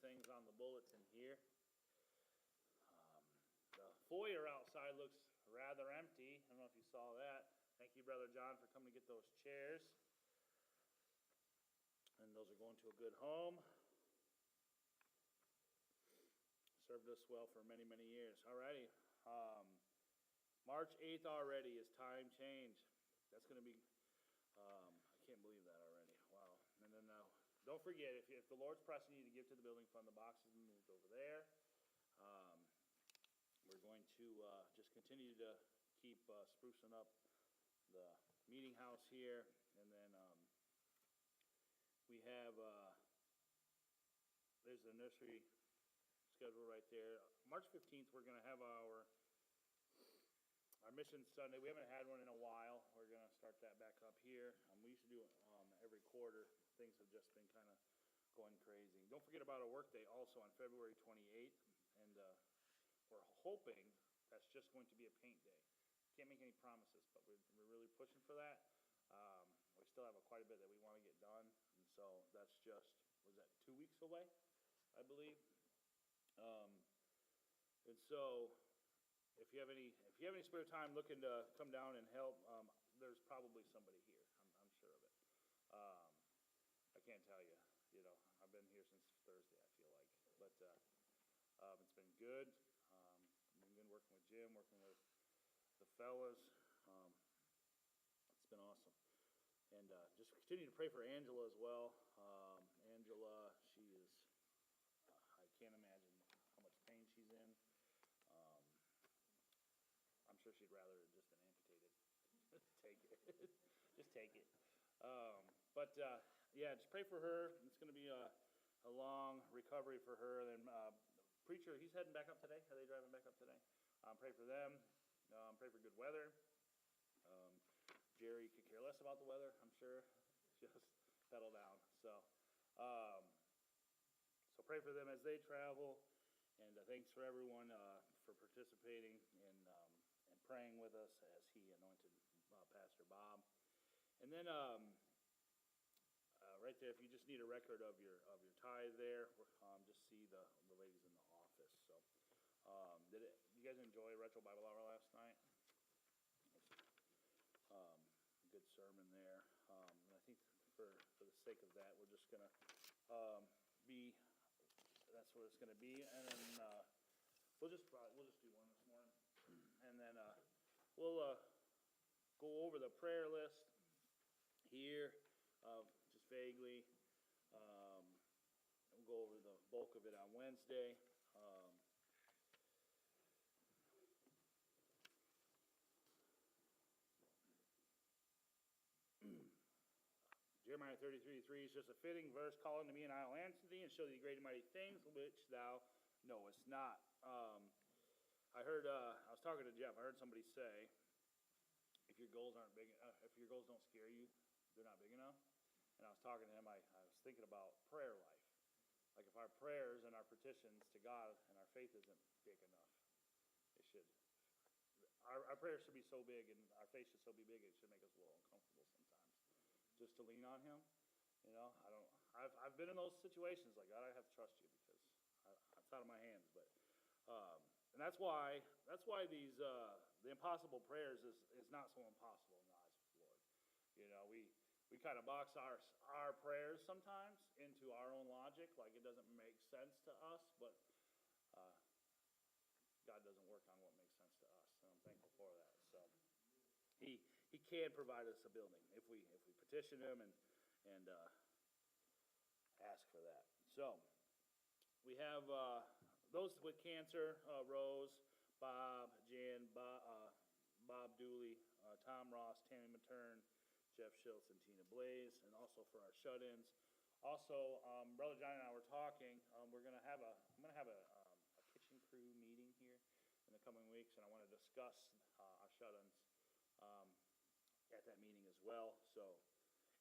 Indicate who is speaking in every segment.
Speaker 1: things on the bulletin here. The foyer outside looks rather empty. I don't know if you saw that. Thank you, Brother John, for coming to get those chairs. And those are going to a good home. Served us well for many, many years. All righty. March 8th already is time change. That's going to be, I can't believe that already. Wow. And then don't forget, if the Lord's pressing you to give to the building fund, the boxes are moved over there. We're going to just continue to keep sprucing up the meeting house here. And then we have, there's the nursery schedule right there. March 15th, we're going to have our Mission Sunday. We haven't had one in a while. We're going to start that back up here. We used to do it every quarter. Things have just been kind of going crazy. Don't forget about a work day also on February 28th. And we're hoping that's just going to be a paint day. Can't make any promises, but we're really pushing for that. We still have quite a bit that we want to get done. And so that's just, was that 2 weeks away, I believe? And so if you have any spare time looking to come down and help, there's probably somebody here. I'm sure of it. I can't tell you. You know, I've been here since Thursday, I feel like. But it's been good. I've been working with Jim, working with the fellas. It's been awesome. And just continue to pray for Angela as well. Angela, she is, I can't imagine how much pain she's in. I'm sure she'd rather have just been amputated. Take it. Just take it. But yeah, just pray for her. It's going to be a long recovery for her. And then preacher, he's heading back up today. Are they driving back up today? Pray for them. Pray for good weather. Jerry could care less about the weather, I'm sure. Just settle down. So pray for them as they travel. And thanks for everyone for participating and praying with us as he anointed Pastor Bob. And then right there, if you just need a record of your tithe there, just see the ladies in the office. So, did you guys enjoy Retro Bible Hour last night? Good sermon there. And I think for the sake of that, we're just gonna that's what it's gonna be. And then we'll just do one this morning, and then we'll go over the prayer list here, just vaguely. We'll go over the bulk of it on Wednesday. Jeremiah 33:3 is just a fitting verse. Call unto me, and I will answer thee, and show thee great and mighty things which thou knowest not. I was talking to Jeff. I heard somebody say, if your goals aren't big, if your goals don't scare you, they're not big enough. And I was talking to him. I was thinking about prayer life. Like if our prayers and our petitions to God and our faith isn't big enough, it should. Our prayers should be so big, and our faith should so be big, it should make us a little uncomfortable sometimes. Just to lean on Him, you know. I've been in those situations. Like, God, I have to trust you because it's out of my hands. But and that's why these the impossible prayers is not so impossible in the eyes of the Lord. You know, we kind of box our prayers sometimes into our own logic, like it doesn't make sense to us. But God doesn't work on what makes sense to us, and I'm thankful for that. So He can provide us a building if we petition Him and ask for that. So we have those with cancer: Rose, Bob, Jan, Bob Dooley, Tom Ross, Tammy Matern, Jeff Schultz, and Tina Blaze, and also for our shut-ins. Also, Brother John and I were talking. I'm going to have a kitchen crew meeting here in the coming weeks, and I want to discuss our shut-ins at that meeting as well. So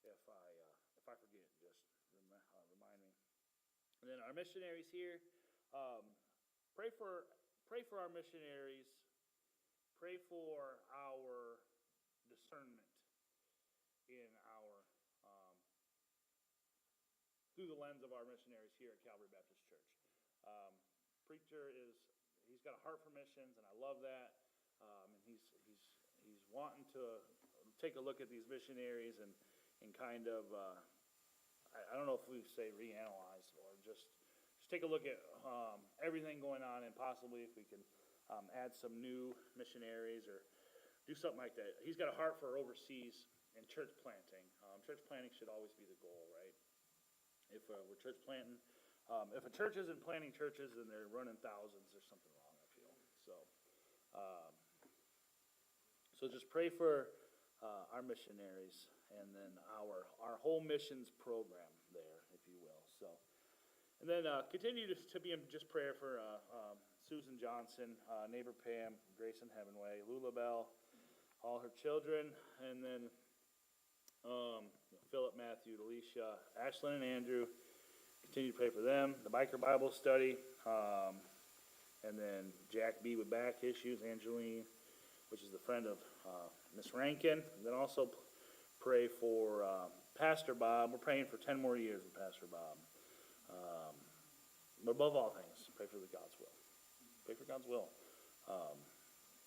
Speaker 1: if I forget, just remind me. And then our missionaries here, pray for our missionaries. Pray for our discernment in our through the lens of our missionaries here at Calvary Baptist Church. Um, Preacher he's got a heart for missions, and I love that. And he's wanting to take a look at these missionaries and kind of, I don't know if we say reanalyze or just take a look at everything going on, and possibly if we can add some new missionaries or do something like that. He's got a heart for overseas and church planting. Church planting should always be the goal, right? If we're church planting, if a church isn't planting churches and they're running thousands, there's something wrong, I feel. Um, so just pray for our missionaries, and then our whole missions program there, if you will. So, and then continue to be in just prayer for Susan Johnson, neighbor Pam, Grayson Heavenway, Lula Bell, all her children, and then Philip, Matthew, Alicia, Ashlyn, and Andrew. Continue to pray for them. The Biker Bible Study, and then Jack B. with back issues, Angeline, which is the friend of Miss Rankin. And then also pray for Pastor Bob. We're praying for 10 more years with Pastor Bob. But above all things, pray for God's will. Pray for God's will.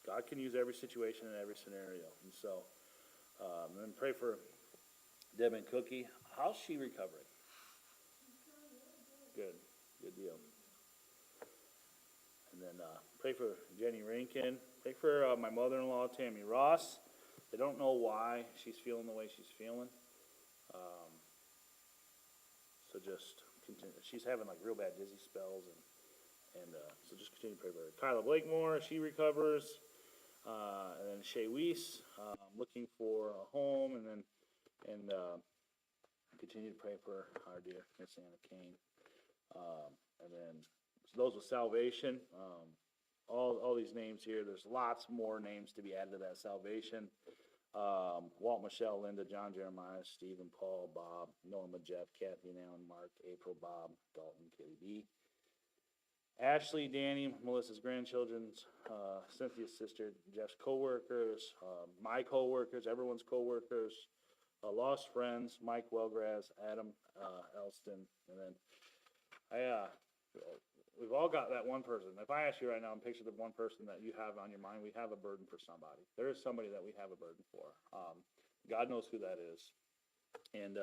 Speaker 1: God can use every situation and every scenario. And so, then pray for Deb and Cookie. How's she recovering? Good deal. And then pray for Jenny Rankin. Pray for my mother-in-law, Tammy Ross. They don't know why she's feeling the way she's feeling. So just continue. She's having like real bad dizzy spells, and so just continue to pray for her. Kyla Blakemore, she recovers. And then Shay Weiss, looking for a home, and continue to pray for our dear Miss Anna Kane. And then so those with salvation, all these names here, there's lots more names to be added to that salvation. Walt, Michelle, Linda, John, Jeremiah, Stephen, Paul, Bob, Norma, Jeff, Kathy and Alan, Mark, April, Bob, Dalton, Katie B. Ashley, Danny, Melissa's grandchildren's, Cynthia's sister, Jeff's co-workers, my co-workers, everyone's co-workers, lost friends, Mike Wellgrass, Adam Elston, and then we've all got that one person. If I ask you right now and picture the one person that you have on your mind, we have a burden for somebody. There is somebody that we have a burden for. God knows who that is, and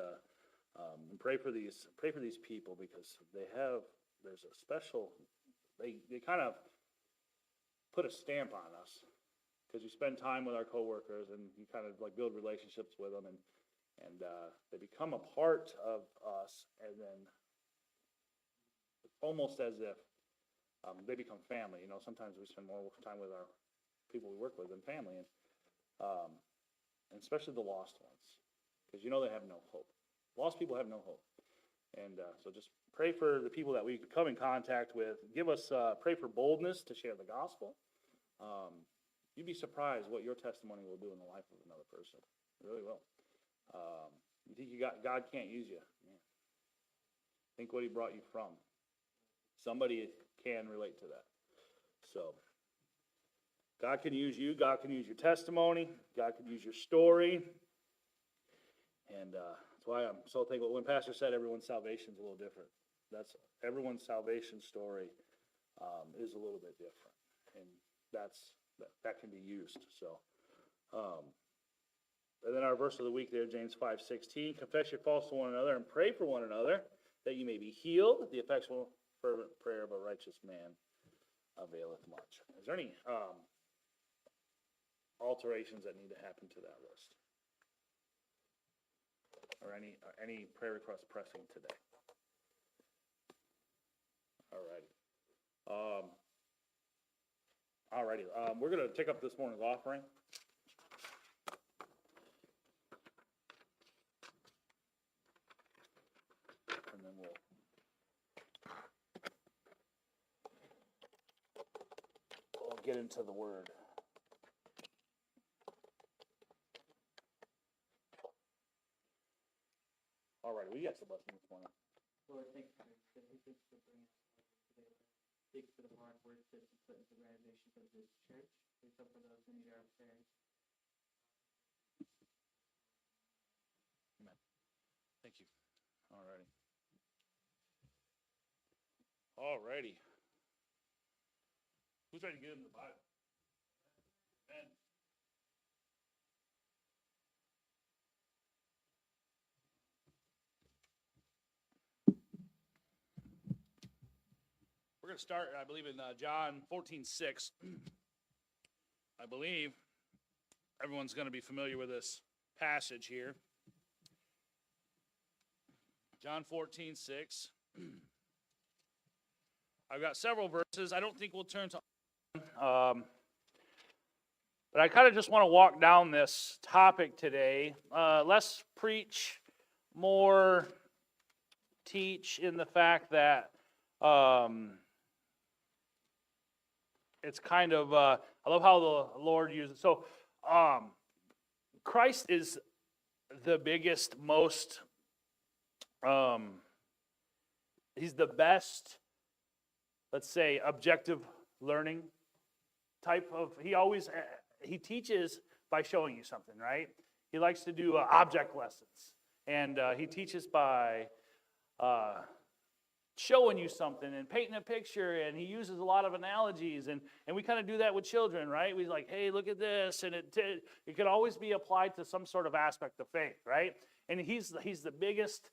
Speaker 1: pray for these people, because there's a special. They kind of put a stamp on us, because you spend time with our coworkers and you kind of like build relationships with them, and they become a part of us, and then almost as if they become family. Sometimes we spend more time with our people we work with than family, and especially the lost ones, because they have no hope. Lost people have no hope. And so just pray for the people that we come in contact with. Pray for boldness to share the gospel. You'd be surprised what your testimony will do in the life of another person. It really will. You think God can't use you? Man. Think what he brought you from. Somebody can relate to that. So God can use you. God can use your testimony. God can use your story. And that's why I'm so thankful. When Pastor said everyone's salvation is a little different, everyone's salvation story is a little bit different, and that can be used. So, and then our verse of the week there, James 5:16: confess your faults to one another and pray for one another that you may be healed. The effectual fervent prayer of a righteous man availeth much. Is there any alterations that need to happen to that list? Or any prayer requests pressing today? Alrighty. We're going to take up this morning's offering. And then we'll get into the word. Alrighty, we got some blessing this morning.
Speaker 2: Lord, thank you for bringing us today. Thank you for the hard work that you put into the organization of this church. We pray for those who need our prayers.
Speaker 1: Amen. Thank you. Alrighty. All righty. Who's ready to get into the Bible? Amen. We're going to start, I believe, in John 14:6. I believe everyone's going to be familiar with this passage here. John 14:6. I've got several verses. I don't think we'll turn to but I kind of just want to walk down this topic today. Less preach, more teach, in the fact that it's kind of, I love how the Lord uses it. So, Christ is the biggest, most, he's the best, let's say, objective learning type of, he teaches by showing you something, right? He likes to do object lessons, and he teaches by showing you something and painting a picture, and he uses a lot of analogies, and we kind of do that with children, right? We're like, hey, look at this, and it could always be applied to some sort of aspect of faith, right? And he's the biggest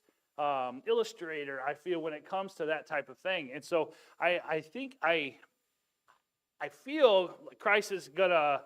Speaker 1: illustrator, I feel, when it comes to that type of thing. And so I feel Christ is gonna